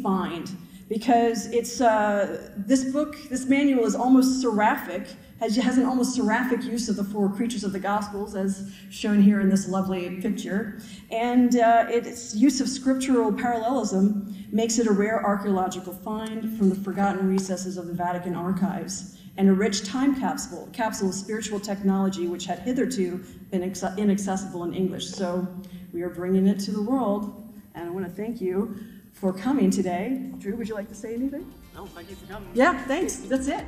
find, because it's this manual is almost seraphic, has an almost seraphic use of the four creatures of the Gospels, as shown here in this lovely picture, and its use of scriptural parallelism makes it a rare archaeological find from the forgotten recesses of the Vatican archives, and a rich time capsule of spiritual technology which had hitherto been inaccessible in English. So we are bringing it to the world, and I want to thank you for coming today. Drew, would you like to say anything? No, thank you for coming. Yeah, thanks. That's it.